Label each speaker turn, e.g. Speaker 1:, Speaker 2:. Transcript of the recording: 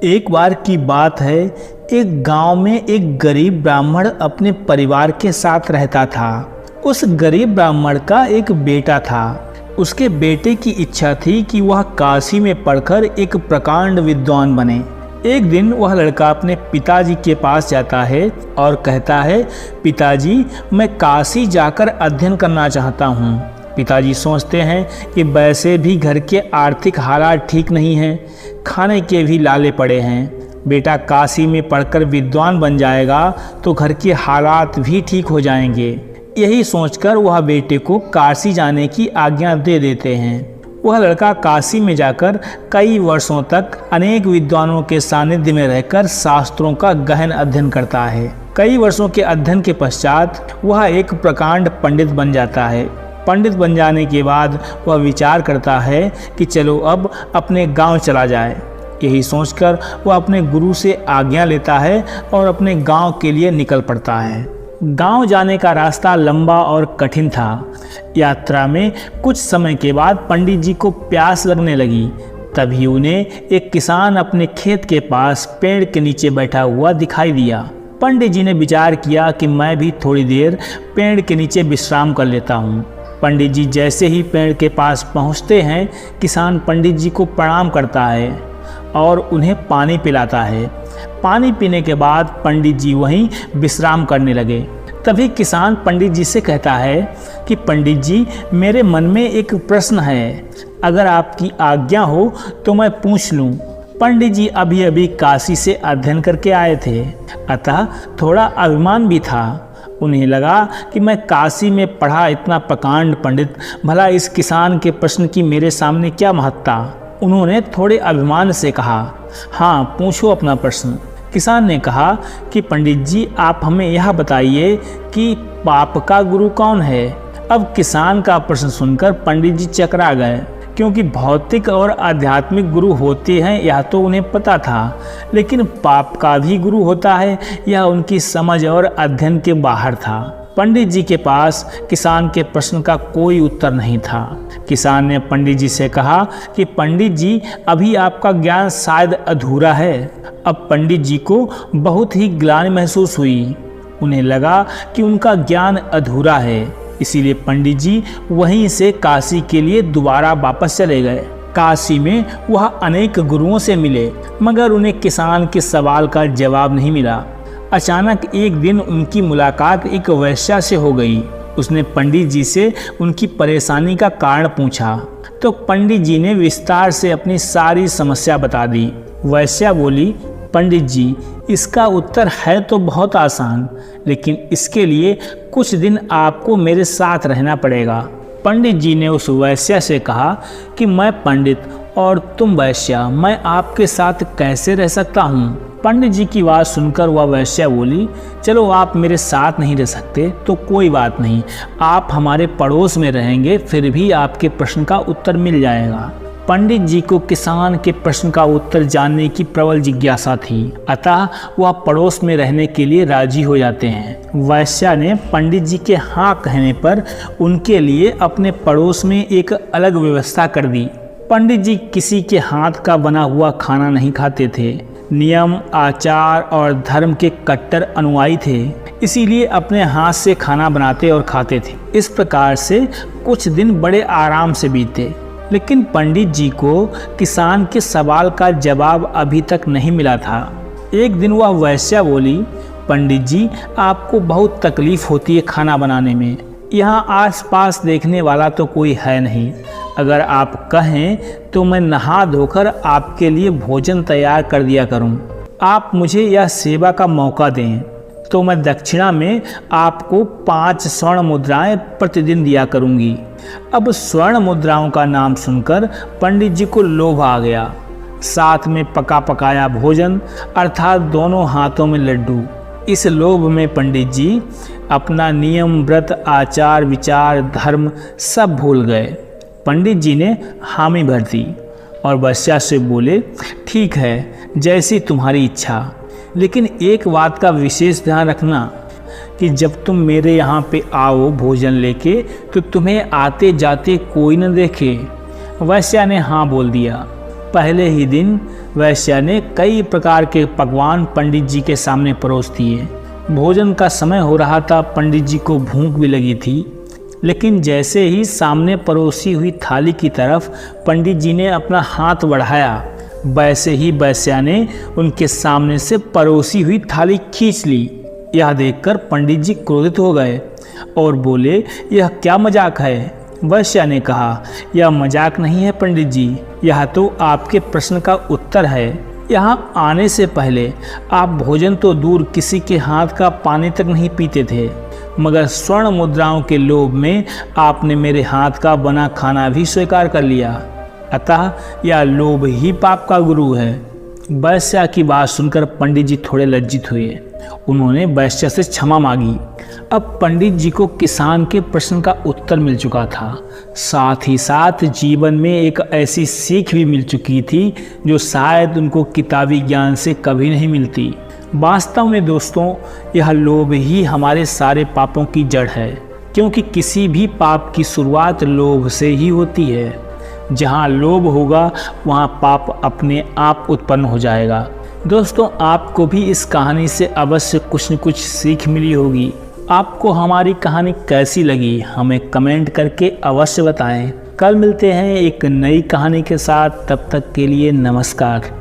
Speaker 1: एक बार की बात है, एक गांव में एक गरीब ब्राह्मण अपने परिवार के साथ रहता था। उस गरीब ब्राह्मण का एक बेटा था। उसके बेटे की इच्छा थी कि वह काशी में पढ़कर एक प्रकांड विद्वान बने। एक दिन वह लड़का अपने पिताजी के पास जाता है और कहता है, पिताजी, मैं काशी जाकर अध्ययन करना चाहता हूँ। पिताजी सोचते हैं कि वैसे भी घर के आर्थिक हालात ठीक नहीं हैं, खाने के भी लाले पड़े हैं। बेटा काशी में पढ़कर विद्वान बन जाएगा तो घर के हालात भी ठीक हो जाएंगे। यही सोचकर वह बेटे को काशी जाने की आज्ञा दे देते हैं। वह लड़का काशी में जाकर कई वर्षों तक अनेक विद्वानों के सानिध्य में रहकर शास्त्रों का गहन अध्ययन करता है। कई वर्षों के अध्ययन के पश्चात वह एक प्रकांड पंडित बन जाता है। पंडित बन जाने के बाद वह विचार करता है कि चलो अब अपने गांव चला जाए। यही सोचकर वह अपने गुरु से आज्ञा लेता है और अपने गांव के लिए निकल पड़ता है। गांव जाने का रास्ता लंबा और कठिन था। यात्रा में कुछ समय के बाद पंडित जी को प्यास लगने लगी। तभी उन्हें एक किसान अपने खेत के पास पेड़ के नीचे बैठा हुआ दिखाई दिया। पंडित जी ने विचार किया कि मैं भी थोड़ी देर पेड़ के नीचे विश्राम कर लेता हूँ। पंडित जी जैसे ही पेड़ के पास पहुँचते हैं, किसान पंडित जी को प्रणाम करता है और उन्हें पानी पिलाता है। पानी पीने के बाद पंडित जी वहीं विश्राम करने लगे। तभी किसान पंडित जी से कहता है कि पंडित जी, मेरे मन में एक प्रश्न है, अगर आपकी आज्ञा हो तो मैं पूछ लूं। पंडित जी अभी अभी काशी से अध्ययन करके आए थे, अतः थोड़ा अभिमान भी था। उन्हें लगा कि मैं काशी में पढ़ा इतना प्रकांड पंडित, भला इस किसान के प्रश्न की मेरे सामने क्या महत्ता। उन्होंने थोड़े अभिमान से कहा, हाँ पूछो अपना प्रश्न। किसान ने कहा कि पंडित जी, आप हमें यह बताइए कि पाप का गुरु कौन है। अब किसान का प्रश्न सुनकर पंडित जी चकरा गए, क्योंकि भौतिक और आध्यात्मिक गुरु होते हैं यह तो उन्हें पता था, लेकिन पाप का भी गुरु होता है यह उनकी समझ और अध्ययन के बाहर था। पंडित जी के पास किसान के प्रश्न का कोई उत्तर नहीं था। किसान ने पंडित जी से कहा कि पंडित जी, अभी आपका ज्ञान शायद अधूरा है। अब पंडित जी को बहुत ही ग्लानि महसूस हुई। उन्हें लगा कि उनका ज्ञान अधूरा है, इसीलिए पंडित जी वहीं से काशी के लिए दोबारा वापस चले गए। काशी में वह अनेक गुरुओं से मिले, मगर उन्हें किसान के सवाल का जवाब नहीं मिला। अचानक एक दिन उनकी मुलाकात एक वैश्या से हो गई। उसने पंडित जी से उनकी परेशानी का कारण पूछा तो पंडित जी ने विस्तार से अपनी सारी समस्या बता दी। वैश्या बोली, पंडित जी, इसका उत्तर है तो बहुत आसान, लेकिन इसके लिए कुछ दिन आपको मेरे साथ रहना पड़ेगा। पंडित जी ने उस वैश्या से कहा कि मैं पंडित और तुम वैश्या, मैं आपके साथ कैसे रह सकता हूँ। पंडित जी की बात सुनकर वह वैश्या बोली, चलो आप मेरे साथ नहीं रह सकते तो कोई बात नहीं, आप हमारे पड़ोस में रहेंगे, फिर भी आपके प्रश्न का उत्तर मिल जाएगा। पंडित जी को किसान के प्रश्न का उत्तर जानने की प्रबल जिज्ञासा थी, अतः वह पड़ोस में रहने के लिए राजी हो जाते हैं। वैश्या ने पंडित जी के हाँ कहने पर उनके लिए अपने पड़ोस में एक अलग व्यवस्था कर दी। पंडित जी किसी के हाथ का बना हुआ खाना नहीं खाते थे। नियम, आचार और धर्म के कट्टर अनुयायी थे, इसीलिए अपने हाथ से खाना बनाते और खाते थे। इस प्रकार से कुछ दिन बड़े आराम से बीते, लेकिन पंडित जी को किसान के सवाल का जवाब अभी तक नहीं मिला था। एक दिन वह वैश्या बोली, पंडित जी, आपको बहुत तकलीफ होती है खाना बनाने में। यहाँ आसपास देखने वाला तो कोई है नहीं। अगर आप कहें तो मैं नहा धोकर आपके लिए भोजन तैयार कर दिया करूं। आप मुझे यह सेवा का मौका दें तो मैं दक्षिणा में आपको 5 स्वर्ण मुद्राएं प्रतिदिन दिया करूंगी। अब स्वर्ण मुद्राओं का नाम सुनकर पंडित जी को लोभ आ गया। साथ में पका पकाया भोजन, अर्थात दोनों हाथों में लड्डू। इस लोभ में पंडित जी अपना नियम, व्रत, आचार, विचार, धर्म सब भूल गए। पंडित जी ने हामी भर दी और वैश्या से बोले, ठीक है, जैसी तुम्हारी इच्छा, लेकिन एक बात का विशेष ध्यान रखना कि जब तुम मेरे यहाँ पे आओ भोजन लेके तो तुम्हें आते जाते कोई न देखे। वैश्या ने हाँ बोल दिया। पहले ही दिन वैश्या ने कई प्रकार के पकवान पंडित जी के सामने परोस दिए। भोजन का समय हो रहा था, पंडित जी को भूख भी लगी थी, लेकिन जैसे ही सामने परोसी हुई थाली की तरफ पंडित जी ने अपना हाथ बढ़ाया, वैसे ही वैश्या ने उनके सामने से परोसी हुई थाली खींच ली। यह देखकर पंडित जी क्रोधित हो गए और बोले, यह क्या मजाक है? वैश्या ने कहा, यह मजाक नहीं है पंडित जी, यह तो आपके प्रश्न का उत्तर है। यहाँ आने से पहले आप भोजन तो दूर किसी के हाथ का पानी तक नहीं पीते थे, मगर स्वर्ण मुद्राओं के लोभ में आपने मेरे हाथ का बना खाना भी स्वीकार कर लिया। अतः यह लोभ ही पाप का गुरु है। वैश्या की बात सुनकर पंडित जी थोड़े लज्जित हुए। उन्होंने वैश्या से क्षमा मांगी। अब पंडित जी को किसान के प्रश्न का उत्तर मिल चुका था, साथ ही साथ जीवन में एक ऐसी सीख भी मिल चुकी थी जो शायद उनको किताबी ज्ञान से कभी नहीं मिलती। वास्तव में दोस्तों, यह लोभ ही हमारे सारे पापों की जड़ है, क्योंकि किसी भी पाप की शुरुआत लोभ से ही होती है। जहाँ लोभ होगा वहाँ पाप अपने आप उत्पन्न हो जाएगा। दोस्तों, आपको भी इस कहानी से अवश्य कुछ न कुछ सीख मिली होगी। आपको हमारी कहानी कैसी लगी हमें कमेंट करके अवश्य बताएं। कल मिलते हैं एक नई कहानी के साथ, तब तक के लिए नमस्कार।